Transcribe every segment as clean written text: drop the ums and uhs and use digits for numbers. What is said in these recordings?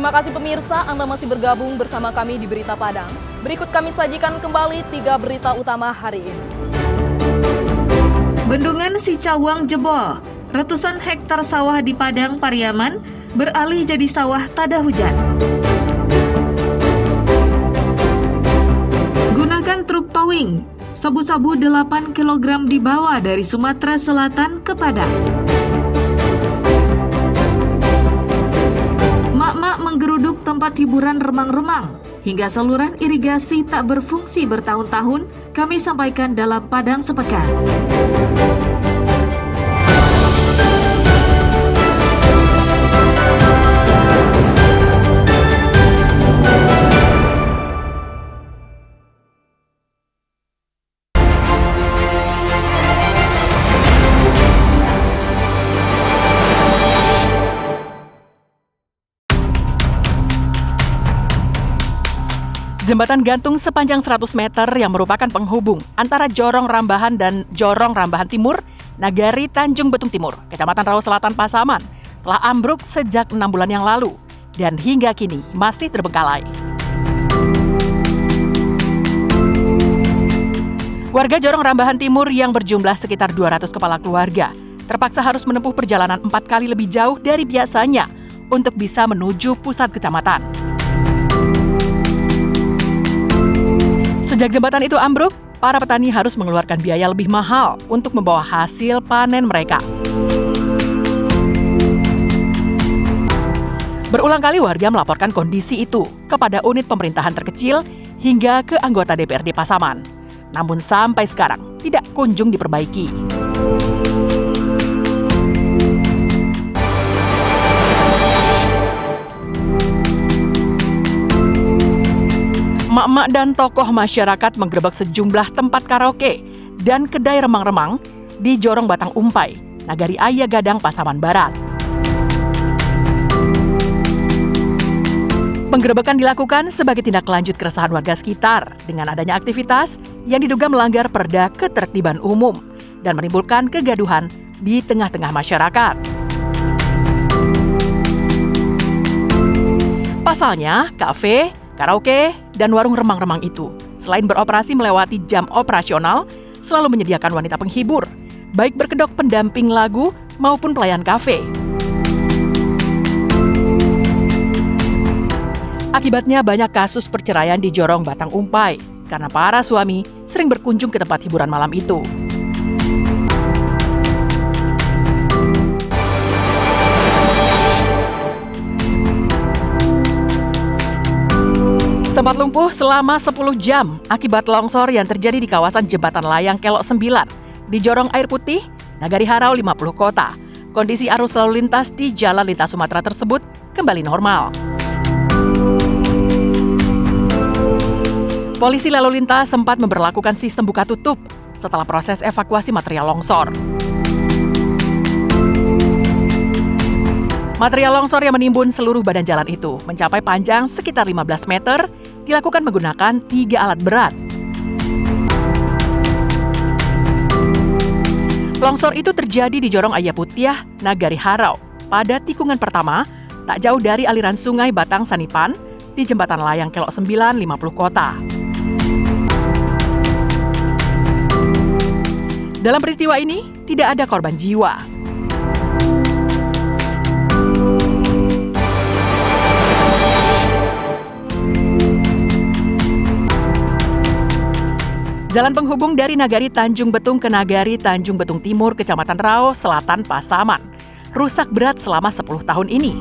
Terima kasih pemirsa, Anda masih bergabung bersama kami di Berita Padang. Berikut kami sajikan kembali 3 berita utama hari ini. Bendungan Sicawang jebol. Ratusan hektar sawah di Padang, Pariaman beralih jadi sawah tada hujan. Gunakan truk towing. Sabu-sabu 8 kg dibawa dari Sumatera Selatan ke Padang. Mak-mak menggeruduk tempat hiburan remang-remang hingga saluran irigasi tak berfungsi bertahun-tahun, kami sampaikan dalam Padang Sepekan. Jembatan gantung sepanjang 100 meter yang merupakan penghubung antara Jorong Rambahan dan Jorong Rambahan Timur, Nagari Tanjung Betung Timur, Kecamatan Rau Selatan, Pasaman, telah ambruk sejak 6 bulan yang lalu dan hingga kini masih terbengkalai. Warga Jorong Rambahan Timur yang berjumlah sekitar 200 kepala keluarga terpaksa harus menempuh perjalanan 4 kali lebih jauh dari biasanya untuk bisa menuju pusat kecamatan. Sejak jembatan itu ambruk, para petani harus mengeluarkan biaya lebih mahal untuk membawa hasil panen mereka. Berulang kali warga melaporkan kondisi itu kepada unit pemerintahan terkecil hingga ke anggota DPRD Pasaman. Namun sampai sekarang tidak kunjung diperbaiki. Mak-mak dan tokoh masyarakat menggerebek sejumlah tempat karaoke dan kedai remang-remang di Jorong Batang Umpai, Nagari Aya Gadang, Pasaman Barat. Penggerebekan dilakukan sebagai tindak lanjut keresahan warga sekitar dengan adanya aktivitas yang diduga melanggar perda ketertiban umum dan menimbulkan kegaduhan di tengah-tengah masyarakat. Pasalnya, kafe, karaoke, dan warung remang-remang itu, selain beroperasi melewati jam operasional, selalu menyediakan wanita penghibur, baik berkedok pendamping lagu maupun pelayan kafe. Akibatnya banyak kasus perceraian di Jorong Batang Umpai, karena para suami sering berkunjung ke tempat hiburan malam itu. Sempat lumpuh selama 10 jam akibat longsor yang terjadi di kawasan Jembatan Layang Kelok 9 di Jorong Air Putih, Nagari Harau 50 Kota. Kondisi arus lalu lintas di jalan lintas Sumatera tersebut kembali normal. Polisi lalu lintas sempat memberlakukan sistem buka tutup setelah proses evakuasi material longsor. Material longsor yang menimbun seluruh badan jalan itu mencapai panjang sekitar 15 meter, dilakukan menggunakan 3 alat berat. Longsor itu terjadi di Jorong Aya Putiah, Nagari Harau, pada tikungan pertama, tak jauh dari aliran sungai Batang Sanipan, di Jembatan Layang Kelok 9, 50 Kota. Dalam peristiwa ini, tidak ada korban jiwa. Jalan penghubung dari Nagari Tanjung Betung ke Nagari Tanjung Betung Timur, Kecamatan Rau Selatan, Pasaman, rusak berat selama 10 tahun ini.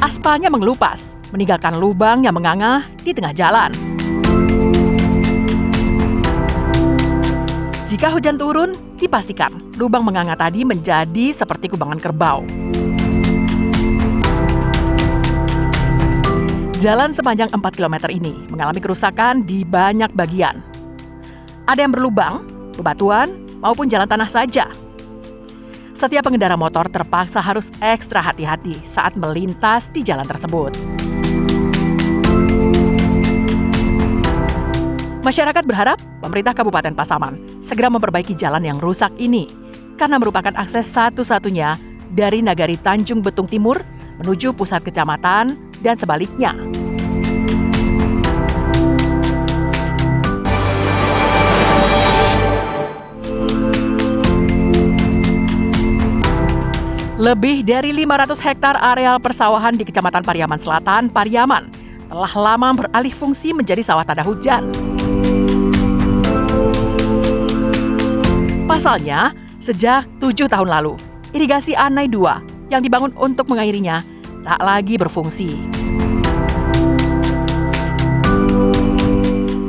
Aspalnya mengelupas, meninggalkan lubang yang menganga di tengah jalan. Jika hujan turun, dipastikan lubang menganga tadi menjadi seperti kubangan kerbau. Jalan sepanjang 4 km ini mengalami kerusakan di banyak bagian. Ada yang berlubang, bebatuan, maupun jalan tanah saja. Setiap pengendara motor terpaksa harus ekstra hati-hati saat melintas di jalan tersebut. Masyarakat berharap pemerintah Kabupaten Pasaman segera memperbaiki jalan yang rusak ini karena merupakan akses satu-satunya dari Nagari Tanjung Betung Timur menuju pusat kecamatan dan sebaliknya. Lebih dari 500 hektar areal persawahan di Kecamatan Pariaman Selatan, Pariaman, telah lama beralih fungsi menjadi sawah tada hujan. Pasalnya, sejak 7 tahun lalu, irigasi Anai 2 yang dibangun untuk mengairinya tak lagi berfungsi.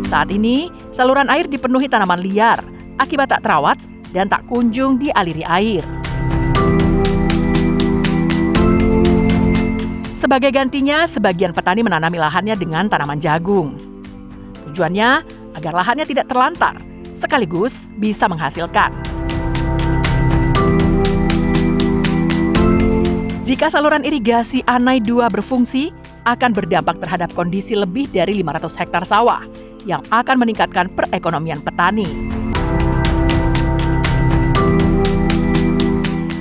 Saat ini, saluran air dipenuhi tanaman liar akibat tak terawat dan tak kunjung dialiri air. Sebagai gantinya, sebagian petani menanami lahannya dengan tanaman jagung. Tujuannya agar lahannya tidak terlantar, sekaligus bisa menghasilkan. Jika saluran irigasi Anai 2 berfungsi, akan berdampak terhadap kondisi lebih dari 500 hektar sawah yang akan meningkatkan perekonomian petani.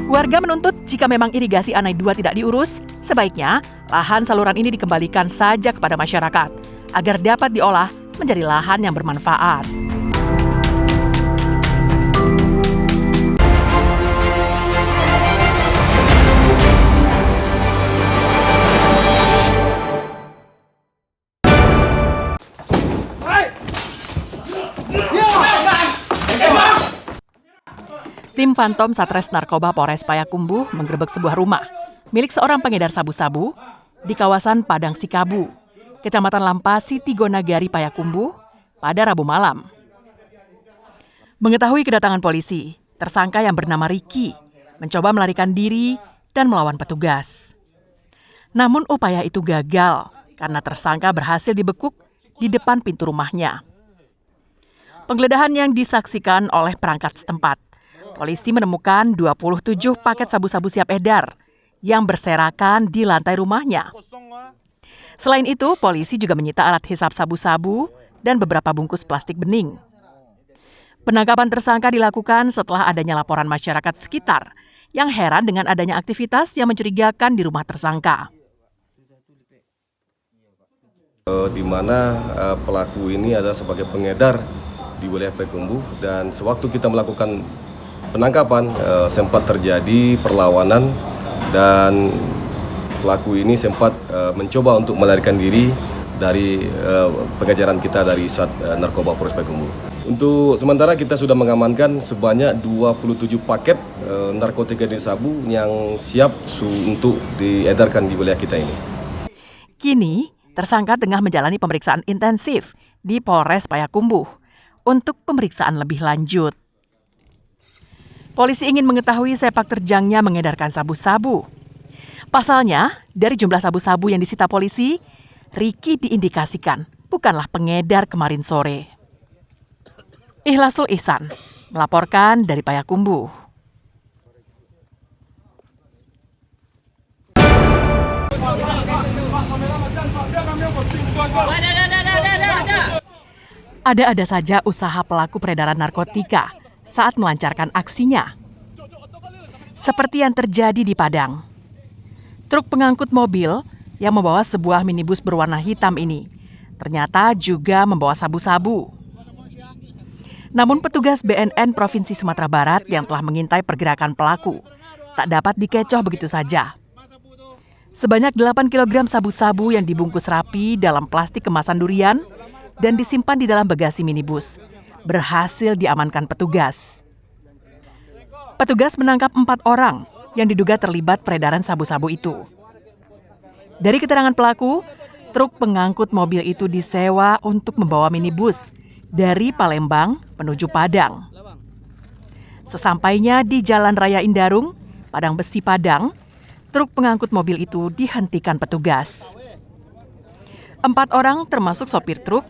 Warga menuntut jika memang irigasi Anai 2 tidak diurus, sebaiknya lahan saluran ini dikembalikan saja kepada masyarakat agar dapat diolah menjadi lahan yang bermanfaat. Tim Phantom Satres Narkoba Polres Payakumbuh menggerebek sebuah rumah milik seorang pengedar sabu-sabu di kawasan Padang Sikabu, Kecamatan Lampasi, Tigonagari, Payakumbuh pada Rabu malam. Mengetahui kedatangan polisi, tersangka yang bernama Ricky mencoba melarikan diri dan melawan petugas. Namun upaya itu gagal karena tersangka berhasil dibekuk di depan pintu rumahnya. Penggeledahan yang disaksikan oleh perangkat setempat, polisi menemukan 27 paket sabu-sabu siap edar yang berserakan di lantai rumahnya. Selain itu, polisi juga menyita alat hisap sabu-sabu dan beberapa bungkus plastik bening. Penangkapan tersangka dilakukan setelah adanya laporan masyarakat sekitar yang heran dengan adanya aktivitas yang mencurigakan di rumah tersangka. Di mana pelaku ini adalah sebagai pengedar di wilayah Payakumbuh, dan sewaktu kita melakukan penangkapan sempat terjadi perlawanan dan pelaku ini sempat mencoba untuk melarikan diri dari pengejaran kita dari Sat Narkoba Polres Payakumbuh. Untuk sementara kita sudah mengamankan sebanyak 27 paket narkotika jenis sabu yang siap untuk diedarkan di wilayah kita ini. Kini, tersangka tengah menjalani pemeriksaan intensif di Polres Payakumbuh untuk pemeriksaan lebih lanjut. Polisi ingin mengetahui sepak terjangnya mengedarkan sabu-sabu. Pasalnya, dari jumlah sabu-sabu yang disita polisi, Ricky diindikasikan bukanlah pengedar kemarin sore. Ikhlasul Ihsan melaporkan dari Payakumbuh. Ada-ada saja usaha pelaku peredaran narkotika saat melancarkan aksinya. Seperti yang terjadi di Padang. Truk pengangkut mobil yang membawa sebuah minibus berwarna hitam ini ternyata juga membawa sabu-sabu. Namun petugas BNN Provinsi Sumatera Barat yang telah mengintai pergerakan pelaku tak dapat dikecoh begitu saja. Sebanyak 8 kg sabu-sabu yang dibungkus rapi dalam plastik kemasan durian dan disimpan di dalam bagasi minibus berhasil diamankan petugas. Petugas menangkap 4 orang yang diduga terlibat peredaran sabu-sabu itu. Dari keterangan pelaku, truk pengangkut mobil itu disewa untuk membawa minibus dari Palembang menuju Padang. Sesampainya di Jalan Raya Indarung, Padang Besi Padang, truk pengangkut mobil itu dihentikan petugas. 4 orang termasuk sopir truk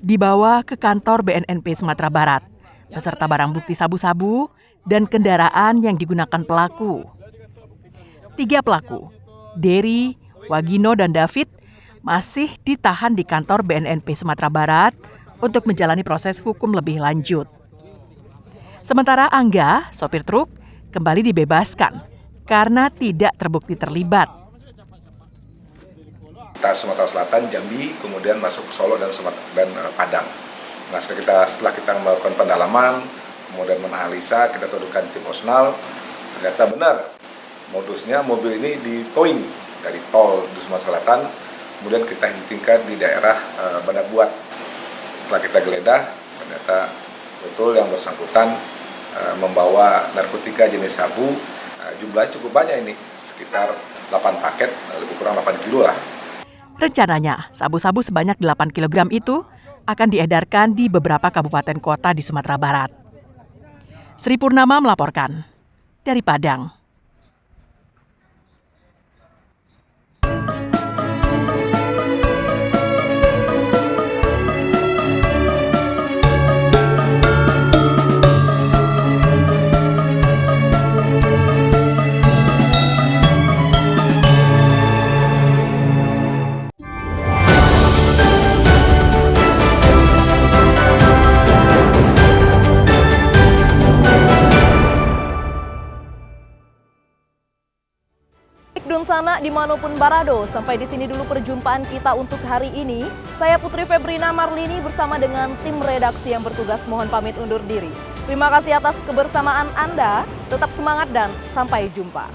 dibawa ke kantor BNNP Sumatera Barat beserta barang bukti sabu-sabu dan kendaraan yang digunakan pelaku. 3 pelaku, Dery, Wagino, dan David, masih ditahan di kantor BNNP Sumatera Barat untuk menjalani proses hukum lebih lanjut. Sementara Angga, sopir truk, kembali dibebaskan karena tidak terbukti terlibat. Kita Sumatera Selatan, Jambi, kemudian masuk ke Solo dan Padang. Nah, setelah kita melakukan pendalaman, kemudian menganalisa, kita turunkan tim Osnal, ternyata benar modusnya mobil ini di towing dari tol di Sumatera Selatan, kemudian kita hentikan di daerah Bandar Buat. Setelah kita geledah, ternyata betul yang bersangkutan membawa narkotika jenis sabu, jumlahnya cukup banyak ini, sekitar 8 paket, lebih kurang 8 kilo lah. Rencananya, sabu-sabu sebanyak 8 kg itu akan diedarkan di beberapa kabupaten kota di Sumatera Barat. Sri Purnama melaporkan dari Padang. Dunsana dimanapun Barado, sampai di sini dulu perjumpaan kita untuk hari ini. Saya Putri Febrina Marlini bersama dengan tim redaksi yang bertugas mohon pamit undur diri. Terima kasih atas kebersamaan Anda, tetap semangat dan sampai jumpa.